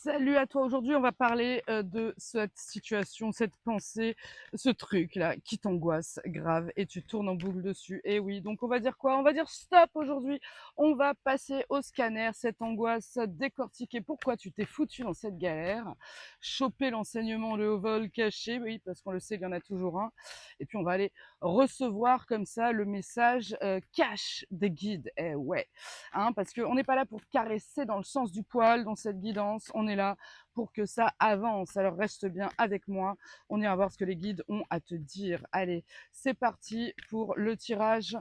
Salut à toi, aujourd'hui on va parler de cette situation, cette pensée, ce truc là qui t'angoisse grave et tu tournes en boucle dessus. Et oui, donc on va dire quoi? On va dire stop aujourd'hui, on va passer au scanner, cette angoisse, décortiquer pourquoi tu t'es foutu dans cette galère, choper l'enseignement, le haut vol caché, oui parce qu'on le sait, il y en a toujours un. Et puis on va aller recevoir comme ça le message cash des guides. Eh ouais, hein, parce qu'on n'est pas là pour te caresser dans le sens du poil, dans cette guidance, on est là pour que ça avance. Alors reste bien avec moi, on ira voir ce que les guides ont à te dire. Allez, c'est parti pour le tirage.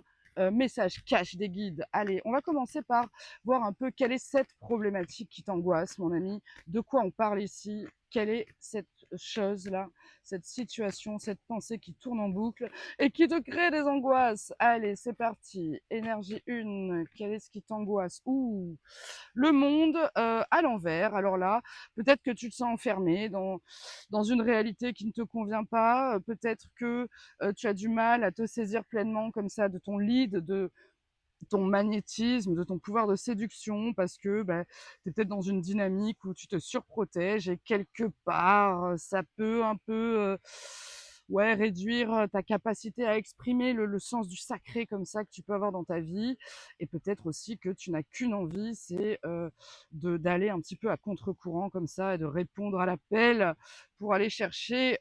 Message cash des guides. Allez, on va commencer par voir un peu quelle est cette problématique qui t'angoisse, mon ami. De quoi on parle ici? Quelle est cette chose-là, cette situation, cette pensée qui tourne en boucle et qui te crée des angoisses? Allez, c'est parti. Énergie 1, quel est ce qui t'angoisse? Ouh, le monde à l'envers. Alors là, peut-être que tu te sens enfermé dans une réalité qui ne te convient pas. Peut-être que tu as du mal à te saisir pleinement comme ça de ton lead, de ton magnétisme, de ton pouvoir de séduction, parce que bah, tu es peut-être dans une dynamique où tu te surprotèges et quelque part, ça peut un peu ouais, réduire ta capacité à exprimer le sens du sacré comme ça que tu peux avoir dans ta vie. Et peut-être aussi que tu n'as qu'une envie, c'est d'aller un petit peu à contre-courant comme ça et de répondre à l'appel pour aller chercher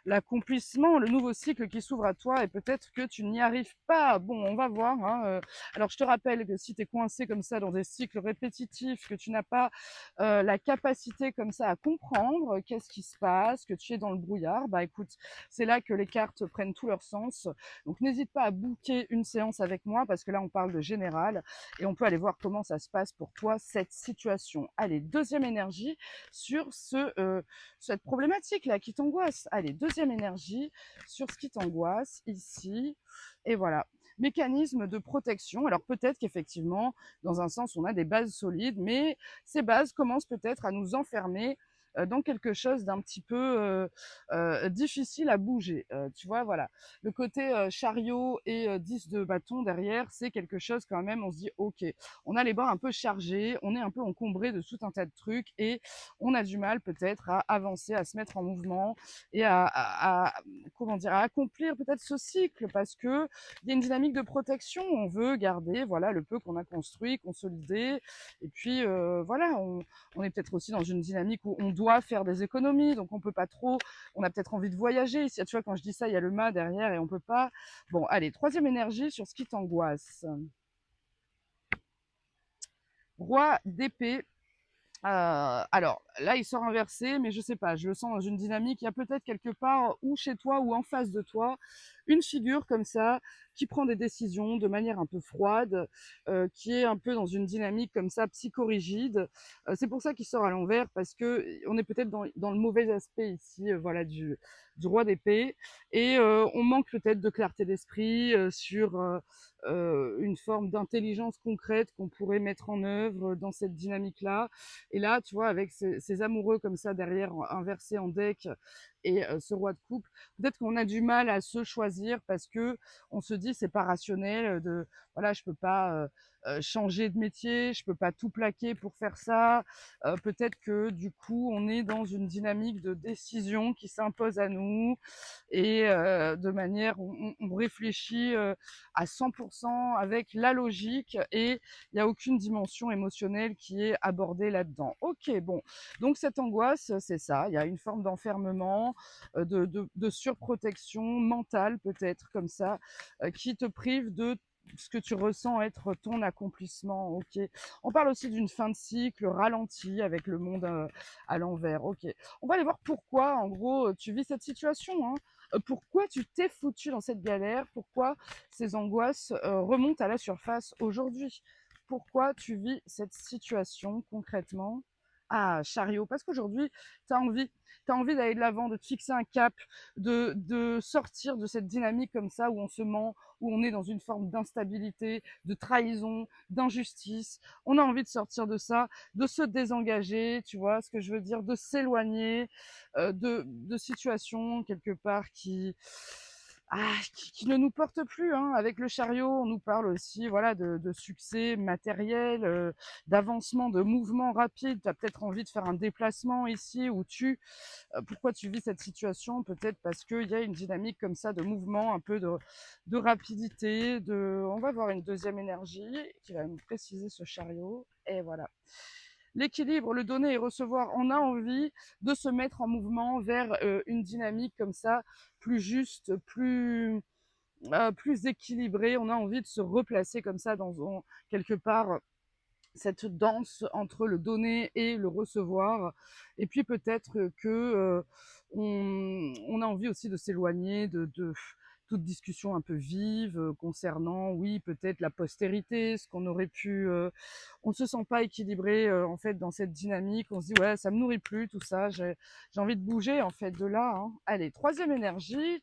l'accomplissement, le nouveau cycle qui s'ouvre à toi et peut-être que tu n'y arrives pas. Bon, on va voir, hein, alors je te rappelle que si tu es coincé comme ça dans des cycles répétitifs, que tu n'as pas la capacité comme ça à comprendre qu'est-ce qui se passe, que tu es dans le brouillard, bah écoute, c'est là que les cartes prennent tout leur sens. Donc n'hésite pas à booker une séance avec moi parce que là on parle de général et on peut aller voir comment ça se passe pour toi cette situation. Allez, deuxième énergie sur cette problématique là qui t'angoisse. Allez, deuxième énergie sur ce qui t'angoisse ici. Et voilà, mécanisme de protection. Alors peut-être qu'effectivement, dans un sens, on a des bases solides, mais ces bases commencent peut-être à nous enfermer dans quelque chose d'un petit peu difficile à bouger. Tu vois, voilà. Le côté chariot et 10 de bâton derrière, c'est quelque chose quand même, on se dit, ok, on a les bras un peu chargés, on est un peu encombré de tout un tas de trucs et on a du mal peut-être à avancer, à se mettre en mouvement et comment dire, à accomplir peut-être ce cycle parce que il y a une dynamique de protection. On veut garder, voilà, le peu qu'on a construit, consolider. Et puis, voilà, on est peut-être aussi dans une dynamique où on doit faire des économies, donc on peut pas trop. On a peut-être envie de voyager. Tu vois, quand je dis ça, il y a le mât derrière et on peut pas. Bon, allez, troisième énergie sur ce qui t'angoisse. Roi d'épée. Alors là, il sort inversé, mais je sais pas, je le sens dans une dynamique. Il y a peut-être quelque part, ou chez toi, ou en face de toi, une figure comme ça qui prend des décisions de manière un peu froide, qui est un peu dans une dynamique comme ça psychorigide. C'est pour ça qu'il sort à l'envers parce que on est peut-être dans le mauvais aspect ici, voilà, du roi d'épée, et on manque peut-être de clarté d'esprit sur une forme d'intelligence concrète qu'on pourrait mettre en œuvre dans cette dynamique-là. Et là, tu vois, avec ces amoureux comme ça derrière, inversés en deck, et ce roi de coupe, peut-être qu'on a du mal à se choisir parce que on se dit c'est pas rationnel de voilà, je peux pas changer de métier, je peux pas tout plaquer pour faire ça. Peut-être que du coup, on est dans une dynamique de décision qui s'impose à nous et de manière on réfléchit à 100% avec la logique et il n'y a aucune dimension émotionnelle qui est abordée là-dedans. Ok, bon, donc cette angoisse, c'est ça, il y a une forme d'enfermement, de surprotection mentale peut-être comme ça, qui te prive de ce que tu ressens être ton accomplissement. Ok. On parle aussi d'une fin de cycle ralentie avec le monde à l'envers. Ok. On va aller voir pourquoi, en gros, tu vis cette situation. Hein. Pourquoi tu t'es foutu dans cette galère? Pourquoi ces angoisses remontent à la surface aujourd'hui? Pourquoi tu vis cette situation concrètement? Ah, chariot, parce qu'aujourd'hui, tu as envie d'aller de l'avant, de te fixer un cap, de sortir de cette dynamique comme ça où on se ment, où on est dans une forme d'instabilité, de trahison, d'injustice. On a envie de sortir de ça, de se désengager, tu vois ce que je veux dire, de s'éloigner de situations quelque part qui ne nous porte plus, hein. Avec le chariot, on nous parle aussi, voilà, de succès matériel, d'avancement, de mouvement rapide. Tu as peut-être envie de faire un déplacement ici où pourquoi tu vis cette situation? Peut-être parce qu'il y a une dynamique comme ça de mouvement, un peu de rapidité, on va voir une deuxième énergie qui va me préciser ce chariot. Et voilà. L'équilibre, le donner et recevoir, on a envie de se mettre en mouvement vers une dynamique comme ça, plus juste, plus équilibrée. On a envie de se replacer comme ça quelque part cette danse entre le donner et le recevoir. Et puis peut-être que on a envie aussi de s'éloigner de toute discussion un peu vive concernant, oui, peut-être la postérité, ce qu'on aurait pu. On ne se sent pas équilibré en fait dans cette dynamique. On se dit ouais, ça me nourrit plus tout ça. J'ai envie de bouger en fait de là. Hein. Allez, troisième énergie,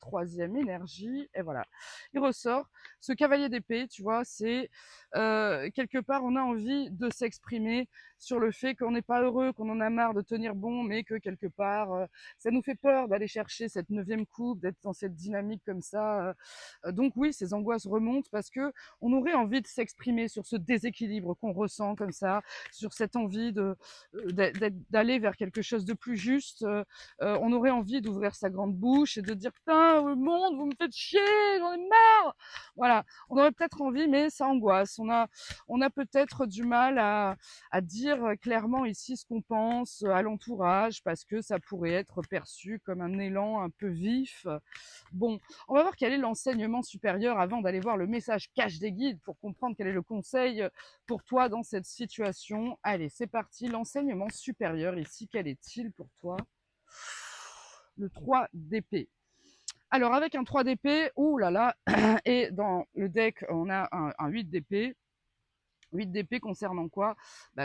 et voilà. Il ressort ce cavalier d'épée, tu vois, c'est quelque part, on a envie de s'exprimer sur le fait qu'on n'est pas heureux, qu'on en a marre de tenir bon, mais que quelque part, ça nous fait peur d'aller chercher cette 9e coupe, d'être dans cette dynamique comme ça. Donc oui, ces angoisses remontent parce que on aurait envie de s'exprimer sur ce déséquilibre qu'on ressent comme ça, sur cette envie d'aller vers quelque chose de plus juste. On aurait envie d'ouvrir sa grande bouche et de dire putain, le monde, vous me faites chier, j'en ai marre. Voilà, on aurait peut-être envie, mais ça angoisse. On a peut-être du mal à dire clairement ici ce qu'on pense à l'entourage parce que ça pourrait être perçu comme un élan un peu vif. Bon, on va voir quel est l'enseignement supérieur avant d'aller voir le message cache des guides pour comprendre quel est le conseil pour toi dans cette situation. Allez, c'est parti. L'enseignement supérieur ici, quel est-il pour toi? Le 3 d'épée. Alors avec un 3 d'épée, ouh là là, et dans le deck, on a un 8 d'épée. 8 d'épée concernant quoi?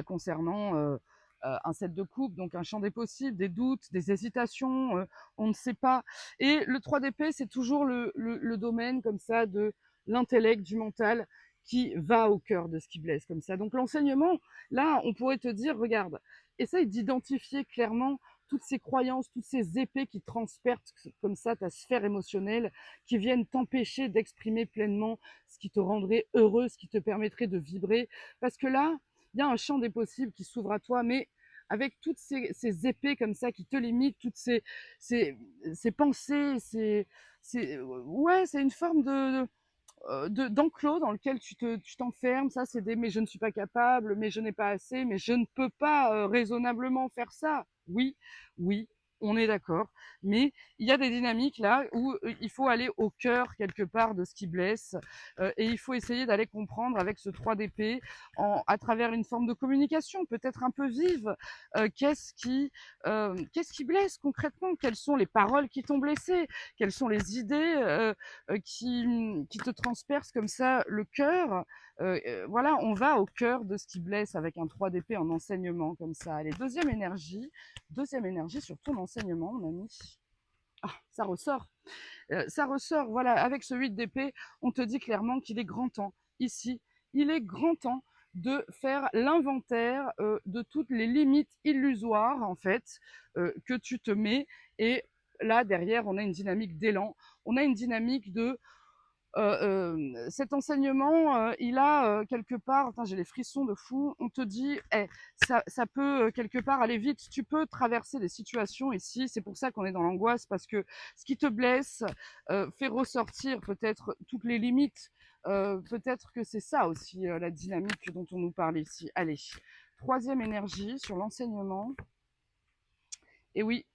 Concernant un 7 de coupe, donc un champ des possibles, des doutes, des hésitations, on ne sait pas. Et le 3 d'épée, c'est toujours le domaine comme ça de l'intellect, du mental, qui va au cœur de ce qui blesse comme ça. Donc l'enseignement, là, on pourrait te dire, regarde, essaye d'identifier clairement toutes ces croyances, toutes ces épées qui transpercent comme ça ta sphère émotionnelle, qui viennent t'empêcher d'exprimer pleinement ce qui te rendrait heureux, ce qui te permettrait de vibrer. Parce que là, il y a un champ des possibles qui s'ouvre à toi, mais avec toutes ces épées comme ça qui te limitent, toutes ces pensées, ouais, c'est une forme d'enclos dans lequel tu t'enfermes. Ça, c'est des mais je ne suis pas capable, mais je n'ai pas assez, mais je ne peux pas raisonnablement faire ça. Oui, oui, on est d'accord. Mais il y a des dynamiques là où il faut aller au cœur quelque part de ce qui blesse et il faut essayer d'aller comprendre avec ce 3 d'épée à travers une forme de communication peut-être un peu vive qu'est-ce qui blesse concrètement, quelles sont les paroles qui t'ont blessé, quelles sont les idées qui te transpercent comme ça le cœur. Voilà, on va au cœur de ce qui blesse avec un 3 d'épée en enseignement comme ça. Allez, deuxième énergie sur ton enseignement, mon ami. Ah, ça ressort. Ça ressort, voilà, avec ce 8 d'épée, on te dit clairement qu'il est grand temps, ici, il est grand temps de faire l'inventaire de toutes les limites illusoires, en fait, que tu te mets. Et là, derrière, on a une dynamique d'élan, on a une dynamique de cet enseignement, il a quelque part, j'ai les frissons de fou, on te dit, hey, ça peut quelque part aller vite, tu peux traverser des situations ici, c'est pour ça qu'on est dans l'angoisse, parce que ce qui te blesse fait ressortir peut-être toutes les limites, peut-être que c'est ça aussi la dynamique dont on nous parle ici. Allez, troisième énergie sur l'enseignement, et oui,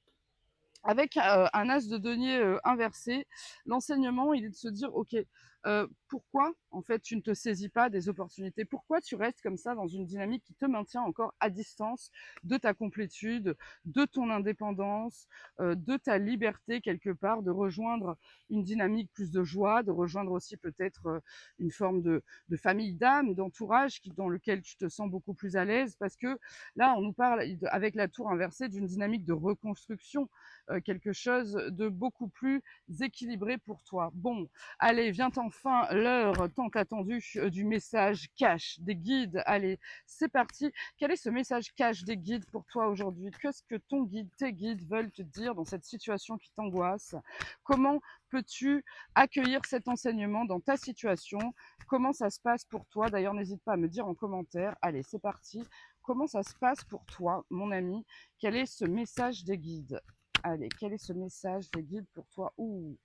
avec un as de denier inversé, l'enseignement, il est de se dire, ok, pourquoi en fait tu ne te saisis pas des opportunités? Pourquoi tu restes comme ça dans une dynamique qui te maintient encore à distance de ta complétude, de ton indépendance, de ta liberté quelque part, de rejoindre une dynamique plus de joie, de rejoindre aussi peut-être une forme de famille d'âme, d'entourage dans lequel tu te sens beaucoup plus à l'aise, parce que là, on nous parle avec la tour inversée d'une dynamique de reconstruction, quelque chose de beaucoup plus équilibré pour toi. Bon, allez, viens t'en enfin l'heure tant attendue du message cash des guides. Allez, c'est parti. Quel est ce message cash des guides pour toi aujourd'hui? Qu'est-ce que ton guide, tes guides veulent te dire dans cette situation qui t'angoisse? Comment peux-tu accueillir cet enseignement dans ta situation? Comment ça se passe pour toi? D'ailleurs, n'hésite pas à me dire en commentaire. Allez, c'est parti. Comment ça se passe pour toi, mon ami? Quel est ce message des guides? Allez, quel est ce message des guides pour toi? Ouh,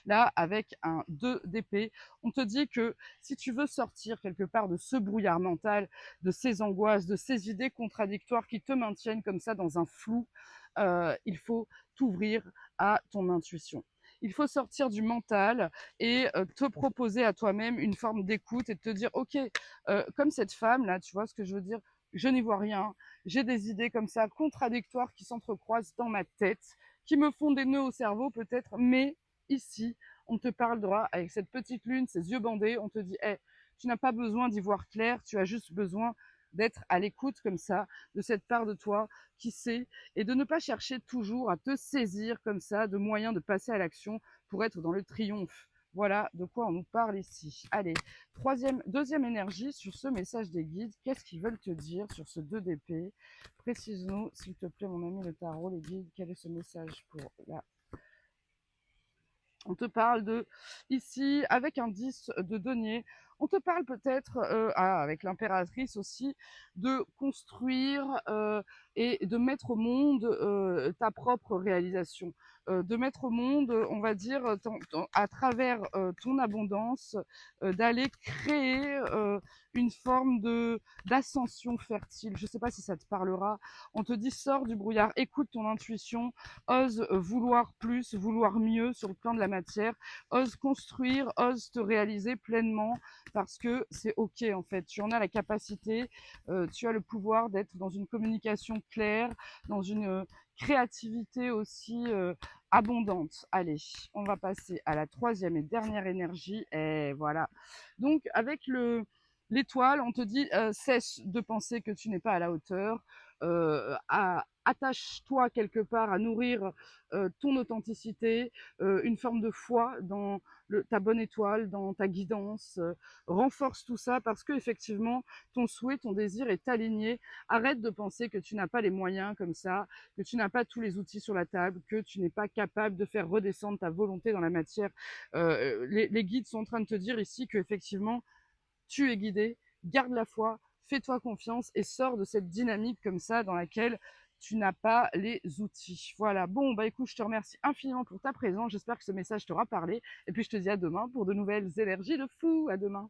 là, avec un 2 d'épée, on te dit que si tu veux sortir quelque part de ce brouillard mental, de ces angoisses, de ces idées contradictoires qui te maintiennent comme ça dans un flou, il faut t'ouvrir à ton intuition. Il faut sortir du mental et te proposer à toi-même une forme d'écoute et de te dire, ok, comme cette femme là, tu vois ce que je veux dire? Je n'y vois rien, j'ai des idées comme ça contradictoires qui s'entrecroisent dans ma tête, qui me font des nœuds au cerveau peut-être, mais ici, on te parle droit avec cette petite lune, ces yeux bandés, on te dit, hey, tu n'as pas besoin d'y voir clair, tu as juste besoin d'être à l'écoute comme ça, de cette part de toi qui sait, et de ne pas chercher toujours à te saisir comme ça de moyens de passer à l'action pour être dans le triomphe. Voilà de quoi on nous parle ici. Allez, deuxième énergie sur ce message des guides. Qu'est-ce qu'ils veulent te dire sur ce 2 d'épée? Précise-nous, s'il te plaît, mon ami le tarot, les guides. Quel est ce message pour la... On te parle de, ici, avec un 10 de denier, on te parle peut-être, avec l'impératrice aussi, de construire et de mettre au monde ta propre réalisation. De mettre au monde, on va dire, à travers ton abondance, d'aller créer une forme d'ascension fertile. Je ne sais pas si ça te parlera. On te dit, sors du brouillard, écoute ton intuition, ose vouloir plus, vouloir mieux sur le plan de la matière, ose construire, ose te réaliser pleinement parce que c'est ok en fait. Tu en as la capacité, tu as le pouvoir d'être dans une communication claire, dans une créativité aussi abondante. Allez, on va passer à la troisième et dernière énergie. Et voilà. Donc avec l'étoile, on te dit cesse de penser que tu n'es pas à la hauteur. Attache-toi quelque part à nourrir ton authenticité, une forme de foi dans ta bonne étoile, dans ta guidance. Renforce tout ça parce que effectivement, ton souhait, ton désir est aligné. Arrête de penser que tu n'as pas les moyens comme ça, que tu n'as pas tous les outils sur la table, que tu n'es pas capable de faire redescendre ta volonté dans la matière. Les guides sont en train de te dire ici que effectivement, tu es guidé, garde la foi, fais-toi confiance et sors de cette dynamique comme ça dans laquelle tu n'as pas les outils. Voilà, bon, bah écoute, je te remercie infiniment pour ta présence, j'espère que ce message t'aura parlé, et puis je te dis à demain pour de nouvelles énergies de fou, à demain.